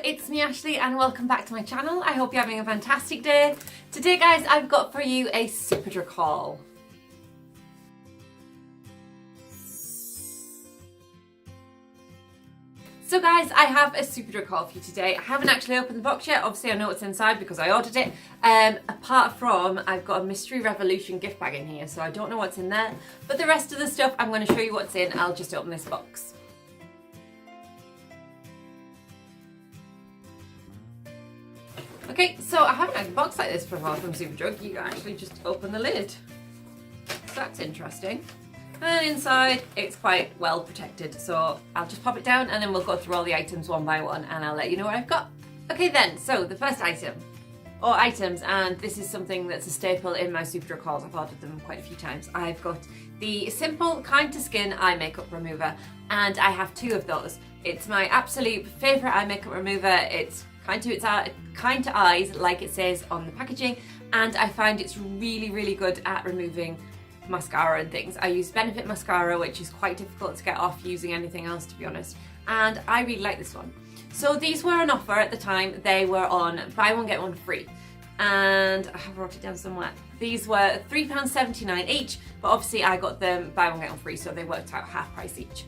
it's me Ashley and welcome back to my channel. I hope you're having a fantastic day. Today guys, I've got for you a Superdrug haul. So guys, I have a Superdrug haul for you today. I haven't actually opened the box yet. Obviously I know what's inside because I ordered it. Apart from, I've got a Mystery Revolution gift bag in here, so I don't know what's in there. But the rest of the stuff, I'm going to show you what's in. I'll just open this box. Okay, so I haven't had a box like this before from Superdrug. You actually just open the lid. So that's interesting. And inside, it's quite well protected. So I'll just pop it down and then we'll go through all the items one by one and I'll let you know what I've got. Okay then, so the first item, or items, and this is something that's a staple in my Superdrug hauls. I've ordered them quite a few times. I've got the Simple Kind to Skin eye makeup remover, and I have two of those. It's my absolute favourite eye makeup remover. It's kind to eyes, like it says on the packaging, and I find it's really good at removing mascara and things. I use Benefit mascara, which is quite difficult to get off using anything else, to be honest, and I really like this one. So these were on offer at the time. They were on buy one get one free, and I have wrote it down somewhere. These were £3.79 each, but obviously I got them buy one get one free, so they worked out half price each.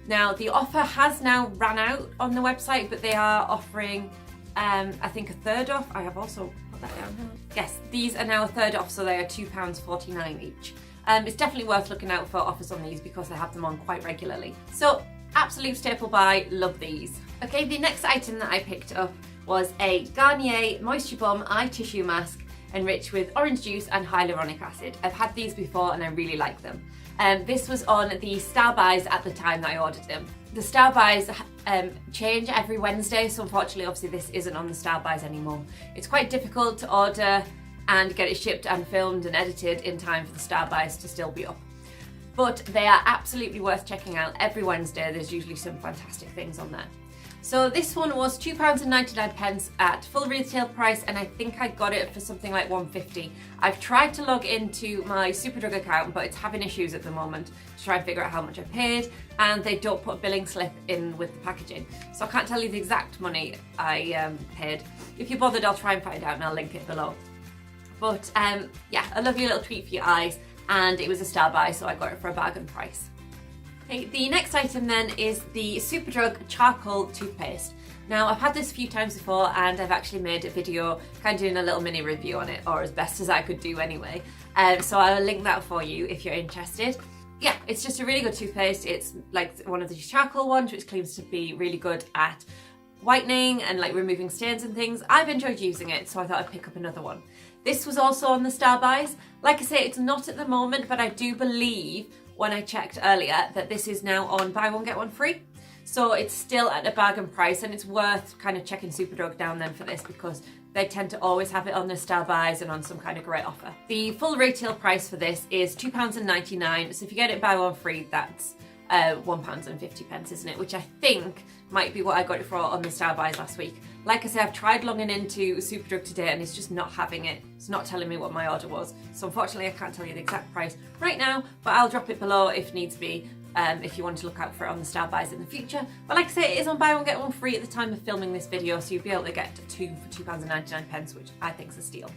Now the offer has now ran out on the website, but they are offering I think a third off. I have also put that down here. Yes, these are now a third off, so they are £2.49 each. It's definitely worth looking out for offers on these because I have them on quite regularly. So absolute staple buy, love these. Okay, the next item that I picked up was a Garnier Moisture Bomb Eye Tissue Mask enriched with orange juice and hyaluronic acid. I've had these before and I really like them. This was on the Star Buys at the time that I ordered them. The Star Buys change every Wednesday, so unfortunately obviously this isn't on the Star Buys anymore. It's quite difficult to order and get it shipped and filmed and edited in time for the Star Buys to still be up. But they are absolutely worth checking out. Every Wednesday there's usually some fantastic things on there. So this one was £2.99 at full retail price, and I think I got it for something like £1.50. I've tried to log into my Superdrug account, but it's having issues at the moment to try and figure out how much I paid, and they don't put a billing slip in with the packaging. So I can't tell you the exact money I paid. If you're bothered, I'll try and find out and I'll link it below. But yeah, a lovely little treat for your eyes, and it was a Star Buy, so I got it for a bargain price. Okay, the next item then is the Superdrug Charcoal Toothpaste. Now I've had this a few times before and I've actually made a video kind of doing a little mini review on it, or as best as I could do anyway. So I'll link that for you if you're interested. Yeah, it's just a really good toothpaste. It's like one of these charcoal ones, which claims to be really good at whitening and like removing stains and things. I've enjoyed using it, so I thought I'd pick up another one. This was also on the Star Buys. Like I say, it's not at the moment, but I do believe when I checked earlier that this is now on buy one get one free. So it's still at a bargain price, and it's worth kind of checking Superdrug down then for this because they tend to always have it on the Star Buys and on some kind of great offer. The full retail price for this is £2.99, so if you get it buy one free, that's £1.50, isn't it? Which I think might be what I got it for on the Star Buys last week. Like I said, I've tried logging into Superdrug today and it's just not having it. It's not telling me what my order was. So unfortunately I can't tell you the exact price right now, but I'll drop it below if needs be, if you want to look out for it on the Star Buys in the future. But like I say, it is on buy one get one free at the time of filming this video, so you'll be able to get two for £2.99, which I think is a steal.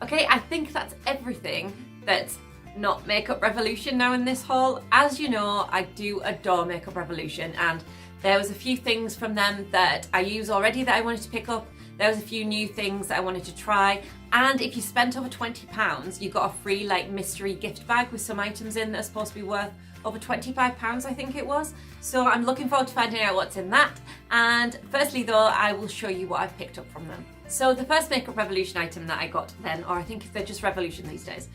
Okay, I think that's everything that's not Makeup Revolution now in this haul. As you know, I do adore Makeup Revolution, and there was a few things from them that I use already that I wanted to pick up. There was a few new things that I wanted to try, and if you spent over £20, you got a free like mystery gift bag with some items in that are supposed to be worth over £25, I think it was. So I'm looking forward to finding out what's in that. And firstly though, I will show you what I've picked up from them. So the first Makeup Revolution item that I got then, or I think they're just Revolution these days,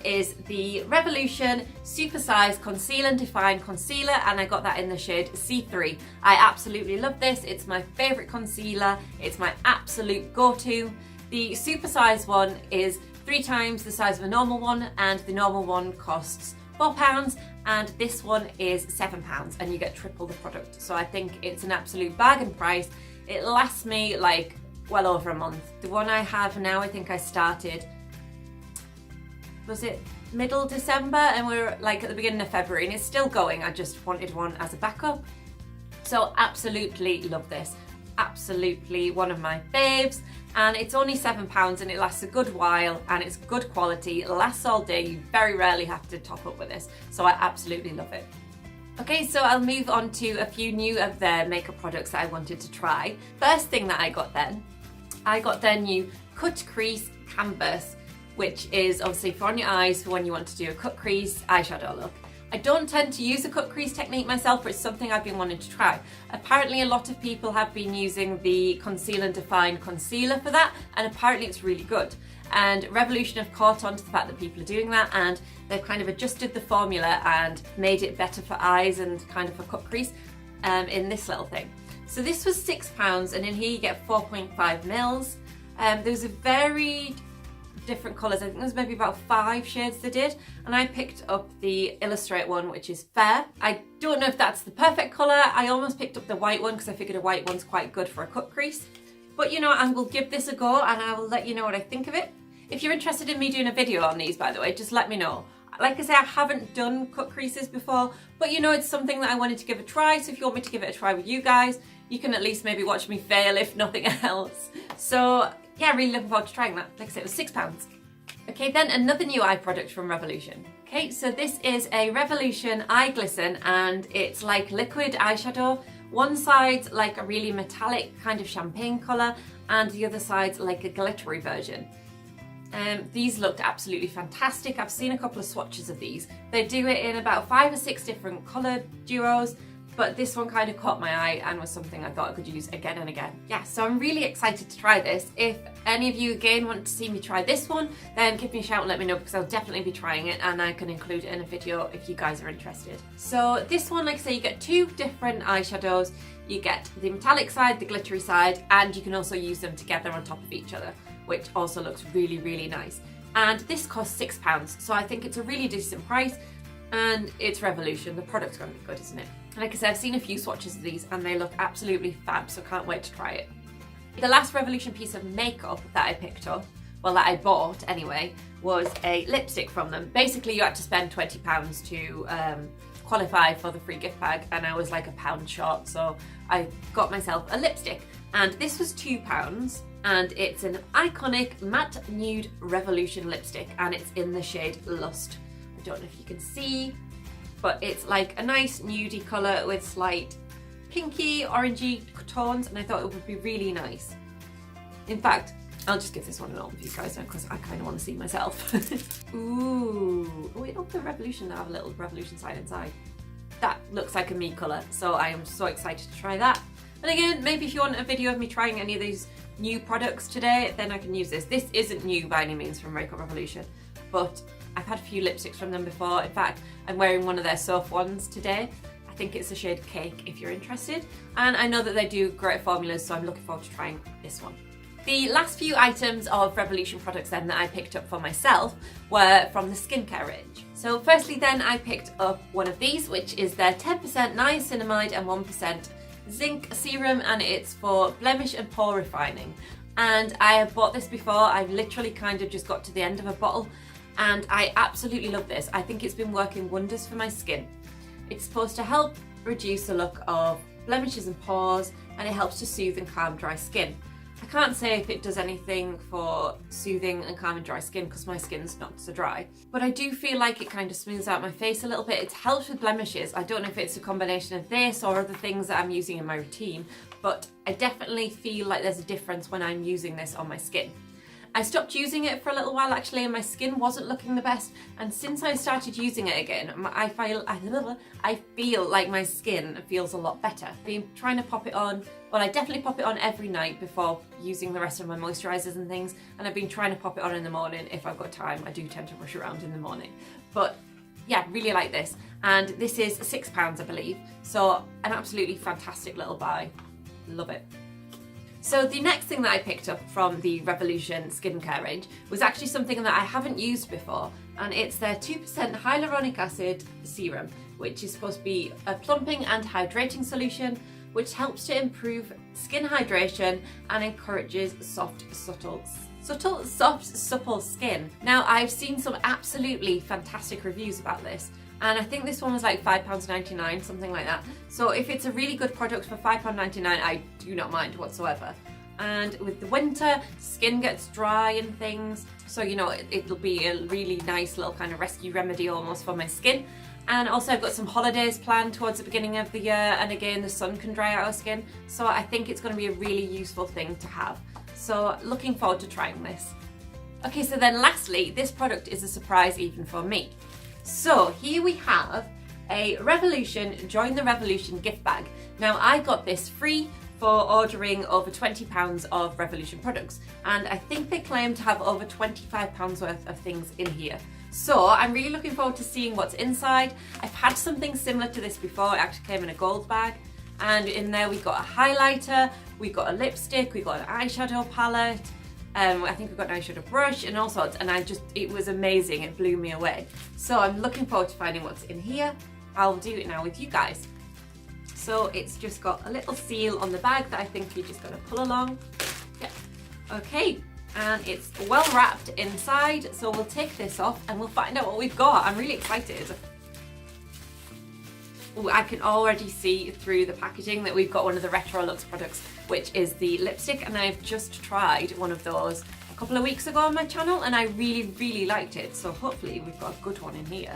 is the Revolution Super Size Conceal and Define Concealer, and I got that in the shade C3. I absolutely love this. It's my favourite concealer. It's my absolute go-to. The Super Size one is 3 times the size of a normal one, and the normal one costs £4, and this one is £7, and you get triple the product. So I think it's an absolute bargain price. It lasts me like well over a month. The one I have now, I think I started, was it middle December, and we're like at the beginning of February, and it's still going. I just wanted one as a backup. So absolutely love this. absolutely one of my faves, and it's only £7 and it lasts a good while and it's good quality, it lasts all day, you very rarely have to top up with this, so I absolutely love it. Okay, so I'll move on to a few new of their makeup products that I wanted to try. First thing that I got their new Cut Crease Canvas, which is obviously for on your eyes for when you want to do a cut crease eyeshadow look. I don't tend to use a cut crease technique myself, but it's something I've been wanting to try. Apparently a lot of people have been using the Conceal and Define concealer for that, and apparently it's really good. And Revolution have caught on to the fact that people are doing that, and they've kind of adjusted the formula and made it better for eyes and kind of for cut crease in this little thing. So this was £6, and in here you get 4.5 mils. There was a very different colours. I think there's maybe about 5 shades they did, and I picked up the Illustrate one, which is fair. I don't know if that's the perfect colour. I almost picked up the white one because I figured a white one's quite good for a cut crease. But you know, I will give this a go and I will let you know what I think of it. If you're interested in me doing a video on these, by the way, just let me know. Like I say, I haven't done cut creases before, but you know, it's something that I wanted to give a try, so if you want me to give it a try with you guys, you can at least maybe watch me fail if nothing else. So yeah, really looking forward to trying that. Like I said, it was £6. Okay, then another new eye product from Revolution. Okay, so this is a Revolution Eye Glisten, and it's like liquid eyeshadow. One side's like a really metallic kind of champagne colour, and the other side's like a glittery version. These looked absolutely fantastic. I've seen a couple of swatches of these. They do it in about 5 or 6 different colour duos, but this one kind of caught my eye and was something I thought I could use again and again. Yeah, so I'm really excited to try this. If any of you again want to see me try this one, then give me a shout and let me know, because I'll definitely be trying it and I can include it in a video if you guys are interested. So this one, like I say, you get 2 different eyeshadows. You get the metallic side, the glittery side, and you can also use them together on top of each other, which also looks really, really nice. And this costs £6, so I think it's a really decent price, and it's Revolution. The product's going to be good, isn't it? Like I said, I've seen a few swatches of these and they look absolutely fab, so can't wait to try it. The last Revolution piece of makeup that I picked up, well, that I bought anyway, was a lipstick from them. Basically, you had to spend £20 to qualify for the free gift bag, and I was like £1 short, so I got myself a lipstick. And this was £2, and it's an iconic matte nude Revolution lipstick, and it's in the shade Lust. I don't know if you can see, but it's like a nice nudie colour with slight pinky, orangey tones, and I thought it would be really nice. In fact, I'll just give this one an open for you guys now, because I kind of want to see myself. Ooh, oh, wait, oh, the Revolution, they have a little Revolution side inside. That looks like a me colour, so I am so excited to try that. And again, maybe if you want a video of me trying any of these new products today, then I can use this. This isn't new by any means from Makeup Revolution, but I've had a few lipsticks from them before. In fact, I'm wearing one of their soft ones today. I think it's the shade Cake if you're interested. And I know that they do great formulas, so I'm looking forward to trying this one. The last few items of Revolution products then that I picked up for myself were from the skincare range. So firstly then I picked up one of these, which is their 10% niacinamide and 1% zinc serum, and it's for blemish and pore refining. And I have bought this before. I've literally kind of just got to the end of a bottle, and I absolutely love this. I think it's been working wonders for my skin. It's supposed to help reduce the look of blemishes and pores, and it helps to soothe and calm dry skin. I can't say if it does anything for soothing and calming dry skin, because my skin's not so dry, but I do feel like it kind of smooths out my face a little bit. It helps with blemishes. I don't know if it's a combination of this or other things that I'm using in my routine, but I definitely feel like there's a difference when I'm using this on my skin. I stopped using it for a little while actually, and my skin wasn't looking the best, and since I started using it again, I feel like my skin feels a lot better. I've been trying to pop it on, well, I definitely pop it on every night before using the rest of my moisturisers and things, and I've been trying to pop it on in the morning if I've got time. I do tend to rush around in the morning, but yeah, really like this. And this is £6, I believe, so an absolutely fantastic little buy. Love it. So the next thing that I picked up from the Revolution skincare range was actually something that I haven't used before, and it's their 2% hyaluronic acid serum, which is supposed to be a plumping and hydrating solution, which helps to improve skin hydration and encourages soft, supple skin. Now, I've seen some absolutely fantastic reviews about this, and I think this one was like £5.99, something like that. So if it's a really good product for £5.99, I do not mind whatsoever. And with the winter, skin gets dry and things, so you know, it'll be a really nice little kind of rescue remedy almost for my skin. And also I've got some holidays planned towards the beginning of the year, and again the sun can dry out our skin, so I think it's going to be a really useful thing to have. So looking forward to trying this. Okay, so then lastly, this product is a surprise even for me. So here we have a Revolution Join the Revolution gift bag. Now I got this free for ordering over £20 of Revolution products, and I think they claim to have over £25 worth of things in here. So I'm really looking forward to seeing what's inside. I've had something similar to this before. It actually came in a gold bag, and in there we got a highlighter, we got a lipstick, we got an eyeshadow palette, I think we've got an eyeshadow brush and all sorts, and it was amazing. It blew me away. So I'm looking forward to finding what's in here. I'll do it now with you guys. So it's just got a little seal on the bag that I think you're just going to pull along. Yeah. Okay, and it's well wrapped inside, so we'll take this off and we'll find out what we've got. I'm really excited. Ooh, I can already see through the packaging that we've got one of the Retro Luxe products, which is the lipstick, and I've just tried one of those a couple of weeks ago on my channel and I really, really liked it. So hopefully we've got a good one in here.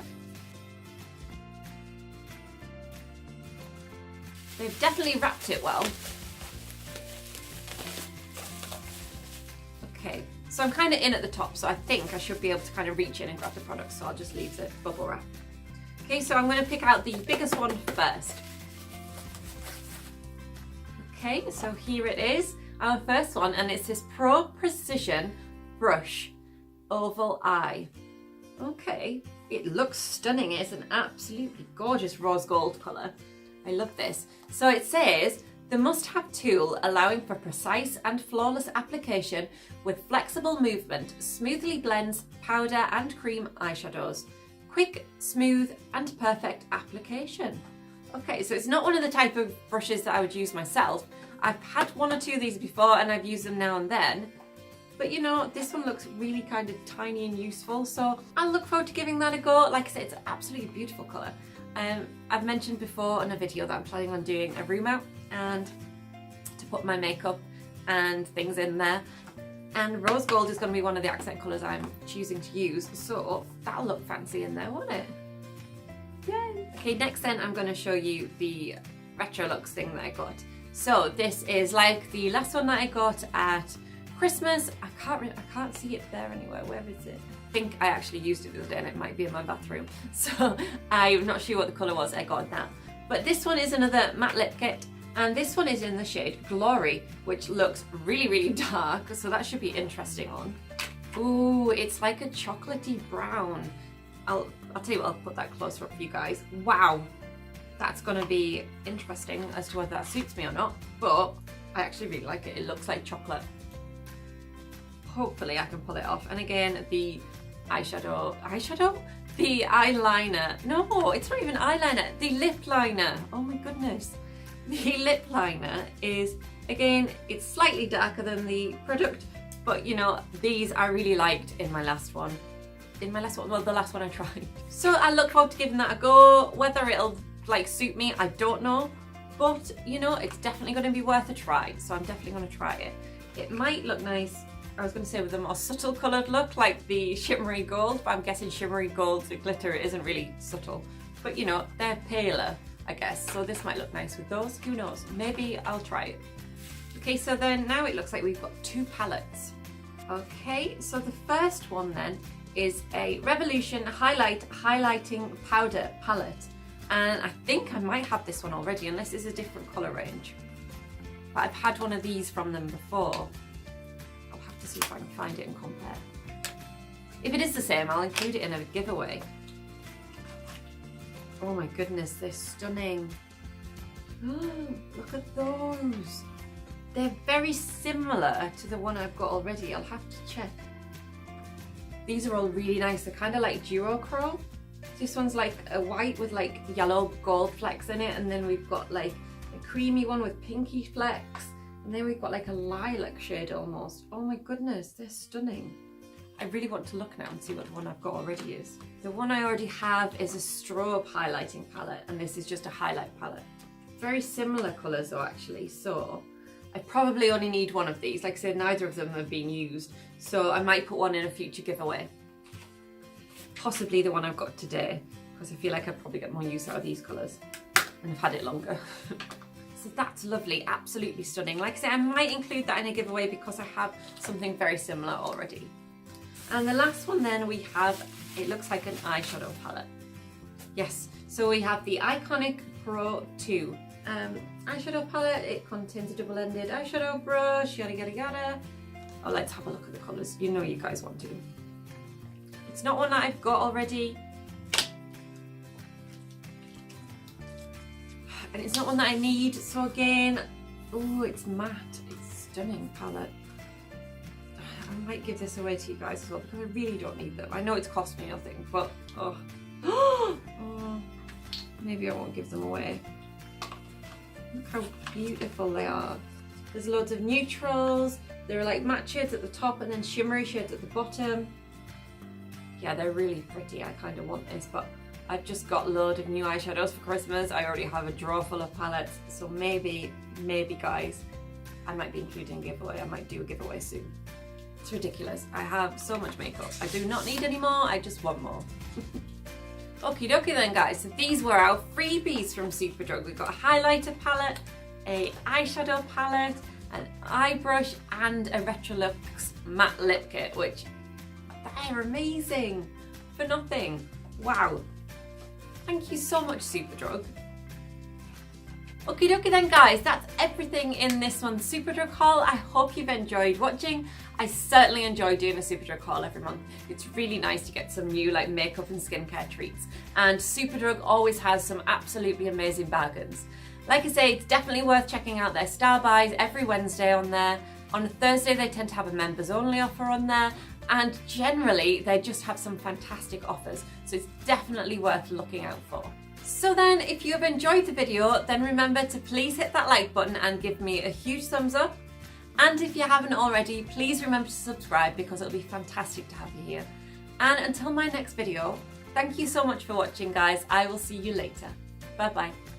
They've definitely wrapped it well. Okay, so I'm kind of in at the top, so I think I should be able to kind of reach in and grab the product, so I'll just leave the bubble wrap. Okay, so I'm going to pick out the biggest one first. Okay, so here it is, our first one, and it's this Pro Precision Brush Oval Eye. Okay, it looks stunning. It's an absolutely gorgeous rose gold colour. I love this. So it says, the must-have tool allowing for precise and flawless application with flexible movement, smoothly blends powder and cream eyeshadows. Quick, smooth and perfect application. Okay, so it's not one of the type of brushes that I would use myself. I've had one or two of these before and I've used them now and then. But you know, this one looks really kind of tiny and useful, so I'll look forward to giving that a go. Like I said, it's an absolutely beautiful colour. I've mentioned before in a video that I'm planning on doing a room out and to put my makeup and things in there. And rose gold is going to be one of the accent colours I'm choosing to use, so that'll look fancy in there, won't it? Yay! Okay, next then I'm going to show you the Retro Luxe thing that I got. So this is like the last one that I got at Christmas. I can't see it there anywhere. Where is it? I think I actually used it the other day and it might be in my bathroom. So I'm not sure what the colour was I got now. But this one is another matte lip kit. And this one is in the shade Glory, which looks really, really dark, so that should be interesting on. Ooh, it's like a chocolatey brown. I'll tell you what, I'll put that closer up for you guys. Wow, that's gonna be interesting as to whether that suits me or not, but I actually really like it. It looks like chocolate. Hopefully I can pull it off. And again, the eyeshadow? The eyeliner. No, it's not even eyeliner. The lip liner. Oh my goodness. The lip liner is, again, it's slightly darker than the product, but you know, these I really liked in my last one. Well, the last one I tried. So I look forward to giving that a go. Whether it'll like suit me, I don't know, but you know, it's definitely going to be worth a try, so I'm definitely going to try it. It might look nice, I was going to say with a more subtle coloured look, like the shimmery gold, but I'm guessing shimmery gold with glitter isn't really subtle. But you know, they're paler, I guess, so this might look nice with those. Who knows? Maybe I'll try it. Okay, so then now it looks like we've got two palettes. Okay, so the first one then is a Revolution Highlighting Powder palette. And I think I might have this one already, unless it's a different colour range. But I've had one of these from them before. I'll have to see if I can find it and compare. If it is the same, I'll include it in a giveaway. Oh my goodness, they're stunning. Look at those. They're very similar to the one I've got already. I'll have to check. These are all really nice. They're kind of like duochrome. This one's like a white with like yellow gold flecks in it, and then we've got like a creamy one with pinky flecks, and then we've got like a lilac shade almost. Oh my goodness, they're stunning. I really want to look now and see what the one I've got already is. The one I already have is a strobe highlighting palette, and this is just a highlight palette. Very similar colours though actually, so I probably only need one of these. Like I said, neither of them have been used, so I might put one in a future giveaway. Possibly the one I've got today, because I feel like I'd probably get more use out of these colours and I've had it longer. So that's lovely, absolutely stunning. Like I said, I might include that in a giveaway because I have something very similar already. And the last one then we have, it looks like an eyeshadow palette. Yes, so we have the Iconic Pro 2 eyeshadow palette. It contains a double-ended eyeshadow brush, yada yada yada. Oh, let's have a look at the colours. You know you guys want to. It's not one that I've got already. And it's not one that I need, so again, oh, it's matte. It's stunning palette. I might give this away to you guys as well because I really don't need them. I know it's cost me nothing, but oh, oh, maybe I won't give them away. Look how beautiful they are. There's loads of neutrals. There are like matte shades at the top and then shimmery shades at the bottom. Yeah, they're really pretty. I kind of want this, but I've just got a load of new eyeshadows for Christmas. I already have a drawer full of palettes, so maybe guys, I might be including a giveaway. I might do a giveaway soon. It's ridiculous. I have so much makeup. I do not need any more. I just want more. Okie dokie then guys, so these were our freebies from Superdrug. We've got a highlighter palette, a eyeshadow palette, an eye brush, and a Retrolux matte lip kit, which they're amazing for nothing. Wow. Thank you so much, Superdrug. Okie dokie then guys, that's everything in this month's Superdrug haul. I hope you've enjoyed watching. I certainly enjoy doing a Superdrug haul every month. It's really nice to get some new like makeup and skincare treats. And Superdrug always has some absolutely amazing bargains. Like I say, it's definitely worth checking out their star buys every Wednesday on there. On a Thursday they tend to have a members only offer on there. And generally they just have some fantastic offers. So it's definitely worth looking out for. So then, if you have enjoyed the video, then remember to please hit that like button and give me a huge thumbs up. And if you haven't already, please remember to subscribe because it'll be fantastic to have you here. And until my next video, thank you so much for watching guys. I will see you later. Bye bye.